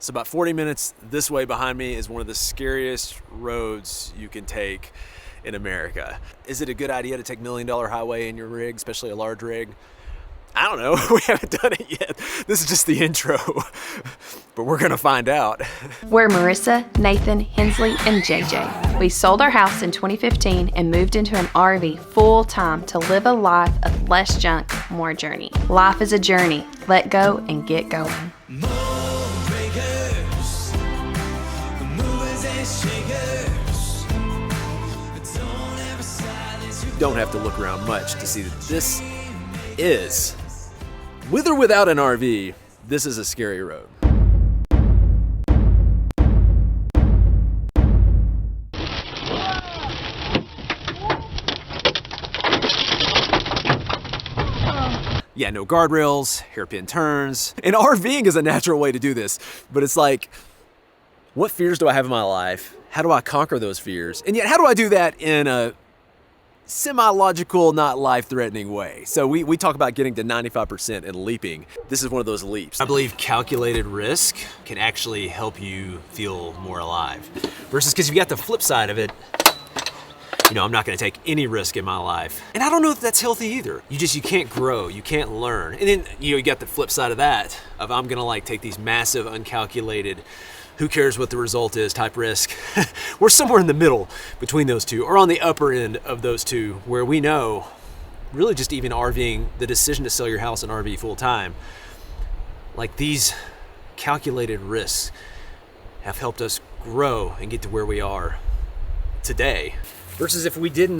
So about 40 minutes this way behind me is one of the scariest roads you can take in America. Is it a good idea to take $1 Million Highway in your rig, especially a large rig? I don't know, we haven't done it yet. This is just the intro, but we're gonna find out. We're Marissa, Nathan, Hensley, and JJ. We sold our house in 2015 and moved into an RV full-time to live a life of less junk, more journey. Life is a journey. Let go and get going. Don't have to look around much to see that this is, with or without an RV, this is a scary road. Yeah, no guardrails, hairpin turns. And RVing is a natural way to do this, but it's like, what fears do I have in my life? How do I conquer those fears? And yet, how do I do that in a semi-logical, not life-threatening way? So we talk about getting to 95% and leaping. This is one of those leaps. I believe calculated risk can actually help you feel more alive. Versus, because you got the flip side of it, you know, I'm not gonna take any risk in my life. And I don't know if that's healthy either. You can't grow, you can't learn. And then, you got the flip side of that, of I'm gonna like take these massive, uncalculated, who cares what the result is type risk. We're somewhere in the middle between those two, or on the upper end of those two, where we know, really just even RVing, the decision to sell your house and RV full time, like these calculated risks have helped us grow and get to where we are today. Versus if we didn't,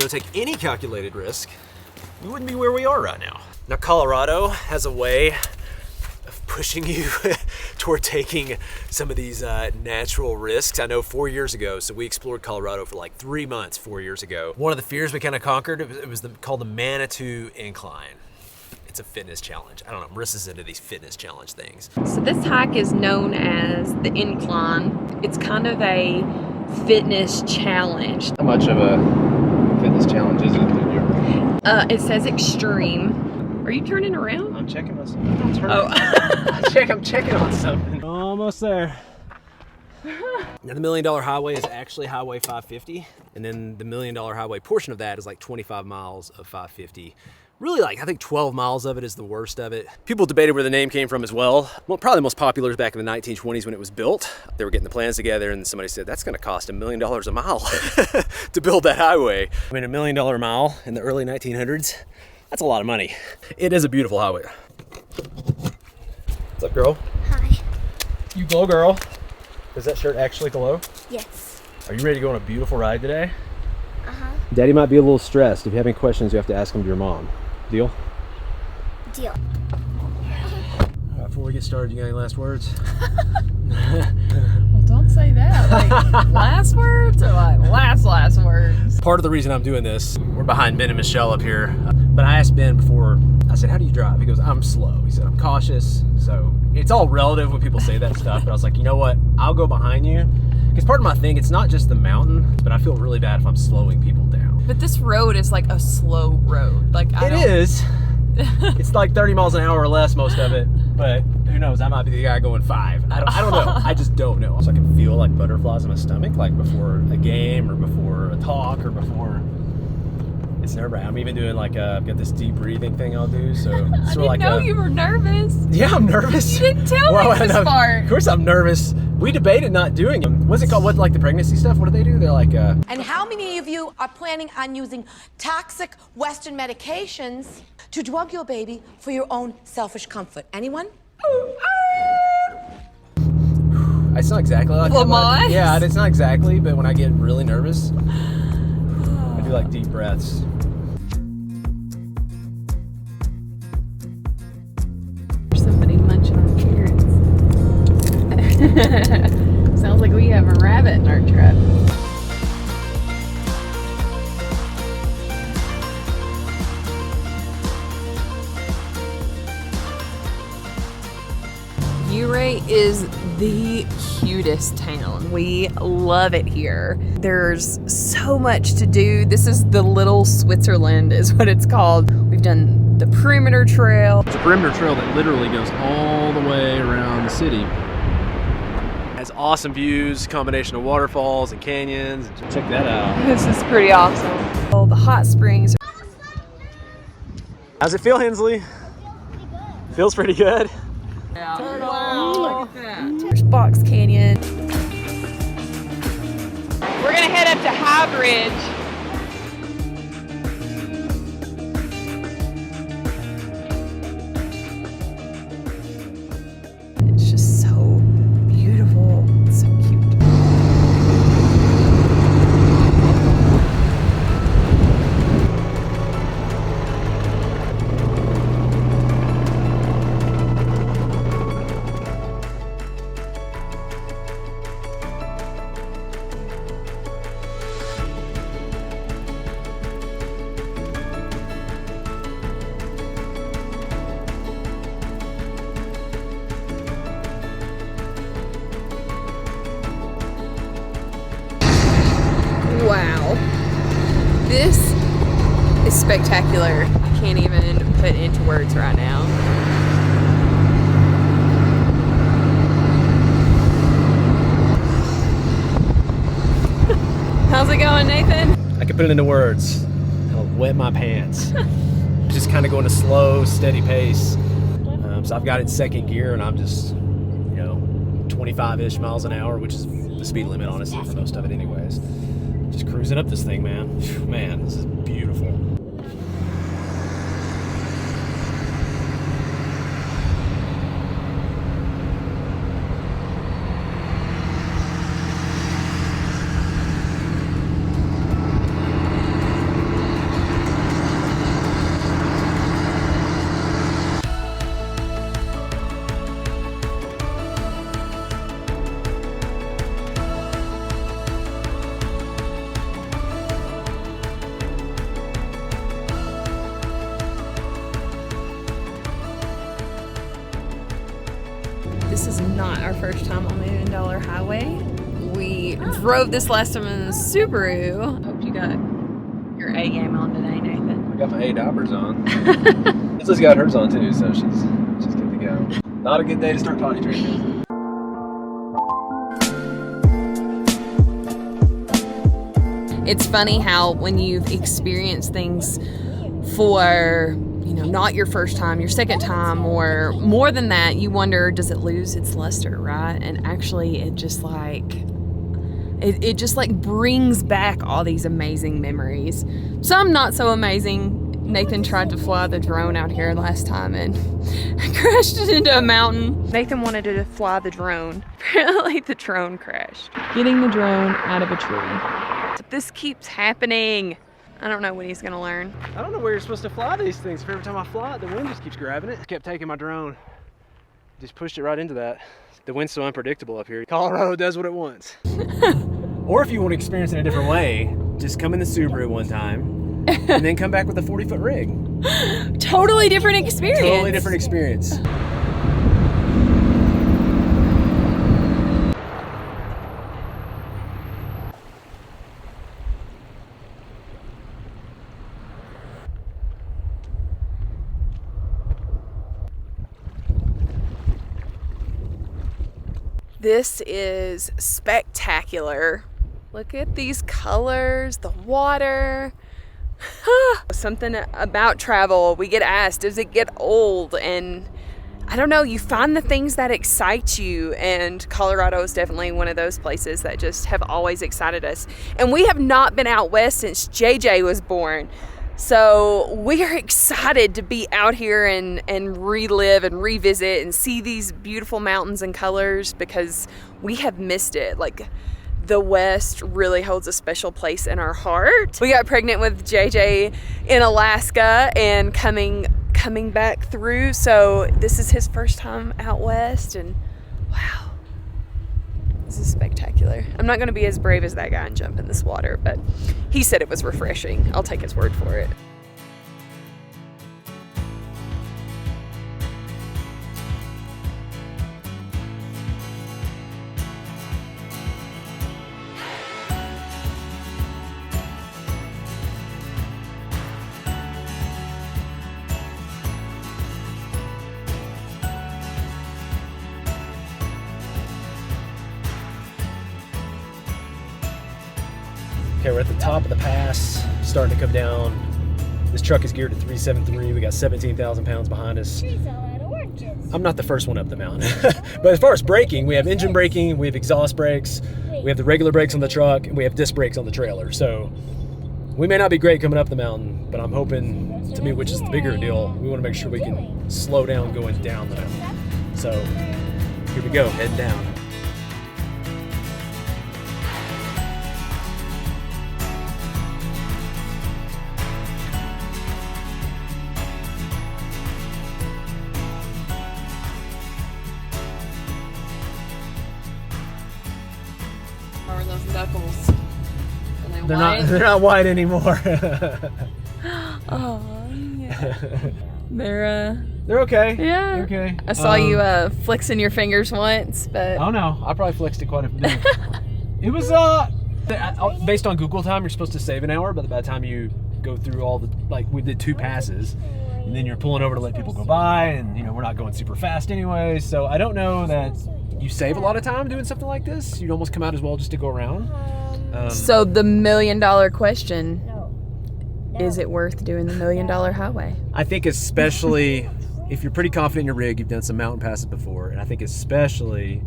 take any calculated risk, we wouldn't be where we are right now. Now, Colorado has a way of pushing you toward taking some of these natural risks. I know 4 years ago, so we explored Colorado for like 3 months 4 years ago. One of the fears we kind of conquered, it was called the Manitou Incline. It's a fitness challenge. I don't know, Marissa's into these fitness challenge things. So this hike is known as the Incline. It's kind of a fitness challenge. How much of a fitness challenge is it? It says extreme. Are you turning around? I'm checking myself. I'm turning. Oh. I'm checking on something. Almost there. Now the $1 Million Highway is actually Highway 550, and then the $1 Million Highway portion of that is like 25 miles of 550. Really, I think 12 miles of it is the worst of it. People debated where the name came from as well. Well, probably the most popular is back in the 1920s when it was built. They were getting the plans together and somebody said, that's gonna cost $1 million a mile to build that highway. I mean, $1 million a mile in the early 1900s, that's a lot of money. It is a beautiful highway. What's up, girl? Hi. You glow, girl. Does that shirt actually glow? Yes. Are you ready to go on a beautiful ride today? Uh-huh. Daddy might be a little stressed. If you have any questions, you have to ask them to your mom. Deal? Deal. Before we get started, you got any last words? Well, don't say that. Like, last words or like last words? Part of the reason I'm doing this, we're behind Ben and Michelle up here, but I asked Ben before, I said, how do you drive? He goes, I'm slow. He said, I'm cautious. So it's all relative when people say that stuff, but I was like, you know what? I'll go behind you. Because part of my thing, it's not just the mountain, but I feel really bad if I'm slowing people down. But this road is like a slow road. Like It is. It's like 30 miles an hour or less, most of it. But who knows? I might be the guy going 5. I don't know. I just don't know. So I can feel like butterflies in my stomach, like before a game or before a talk or before. It's nerve-wracking. I'm even doing like I've got this deep breathing thing I'll do. So I didn't know you were nervous. Yeah, I'm nervous. You didn't tell me this part. Of course I'm nervous. We debated not doing them. What's it called? What, like the pregnancy stuff? What do they do? They're like And how many of you are planning on using toxic Western medications to drug your baby for your own selfish comfort? Anyone? It's not exactly like that. Yeah, it's not exactly, but when I get really nervous, I do like deep breaths. Somebody munching on carrots. Sounds like we have a rabbit in our truck. Ouray is the cutest town. We love it here. There's so much to do. This is the little Switzerland is what it's called. We've done the perimeter trail. It's a perimeter trail that literally goes all the way around the city. Has awesome views, combination of waterfalls and canyons. Check that out. This is pretty awesome. Oh, the hot springs. How's it feel, Hensley? Feels pretty good. Wow, look at that. There's Box Canyon. We're gonna head up to High Bridge. It's just so beautiful. It's so cute. Wow. This is spectacular. I can't even put into words right now. How's it going, Nathan? I can put it into words. I'll wet my pants. Just kind of going a slow, steady pace. So I've got it in second gear and I'm just, 25-ish miles an hour, which is the speed limit, honestly, for most of it anyways. Just cruising up this thing, man. Phew, man, this is beautiful. This is not our first time on the $1 Million Highway. We drove this last time in the Subaru. Hope you got your A game on today, Nathan. I got my A diapers on. Lizzie's got hers on too, so she's good to go. Not a good day to start potty training. It's funny how when you've experienced things for, not your first time, your second time, or more than that, you wonder, does it lose its luster, right? And actually it just brings back all these amazing memories. Some not so amazing. Nathan tried to fly the drone out here last time and crashed it into a mountain. Nathan wanted to fly the drone. Apparently the drone crashed. Getting the drone out of a tree. But this keeps happening. I don't know when he's gonna learn. I don't know where you're supposed to fly these things. Every time I fly it, the wind just keeps grabbing it. Kept taking my drone, just pushed it right into that. The wind's so unpredictable up here. Colorado does what it wants. Or if you want to experience it in a different way, just come in the Subaru one time and then come back with a 40-foot rig. Totally different experience. Totally different experience. This is spectacular. Look at these colors, the water. Something about travel, we get asked, does it get old? And I don't know, you find the things that excite you, and Colorado is definitely one of those places that just have always excited us. And we have not been out west since JJ was born. So we are excited to be out here and relive and revisit and see these beautiful mountains and colors, because we have missed it. Like, the West really holds a special place in our heart. We got pregnant with JJ in Alaska and coming back through. So this is his first time out west, and wow, this is spectacular. I'm not gonna be as brave as that guy and jump in this water, but he said it was refreshing. I'll take his word for it. Okay, we're at the top of the pass, starting to come down. This truck is geared to 373. We got 17,000 pounds behind us. Trees all out of oranges. I'm not the first one up the mountain. But as far as braking, we have engine braking, we have exhaust brakes, we have the regular brakes on the truck, and we have disc brakes on the trailer. So we may not be great coming up the mountain, but I'm hoping, to me, which is the bigger deal, we want to make sure we can slow down going down the mountain. So here we go, heading down. Or those knuckles. Are they white? They're not white anymore. Oh, yeah. They're okay. yeah. They're okay. I saw you flexing your fingers once, but Oh no, I probably flexed it quite a bit. It was based on Google time, you're supposed to save an hour, but by the time you go through all the, like, we did 2 passes, and then you're pulling over to let people go by, and you know we're not going super fast anyway, so I don't know that you save a lot of time doing something like this. You'd almost come out as well just to go around. So the $1 million question, is it worth doing the $1 million highway? I think especially if you're pretty confident in your rig, you've done some mountain passes before, and I think especially,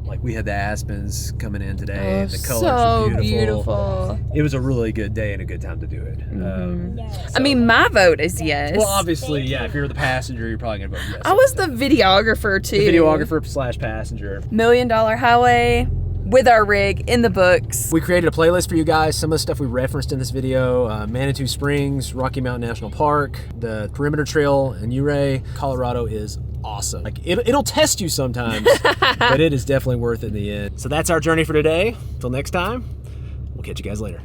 like, we had the aspens coming in today. The colors so were beautiful. It was a really good day and a good time to do it. I mean, my vote is yes. Well, obviously, yeah, if you're the passenger, you're probably going to vote yes. I was the videographer too. The videographer / passenger. $1 million highway with our rig in the books. We created a playlist for you guys. Some of the stuff we referenced in this video: Manitou Springs, Rocky Mountain National Park, the Perimeter Trail in Ouray. Colorado is awesome. Like, it'll test you sometimes, but it is definitely worth it in the end. So that's our journey for today. Till next time, we'll catch you guys later.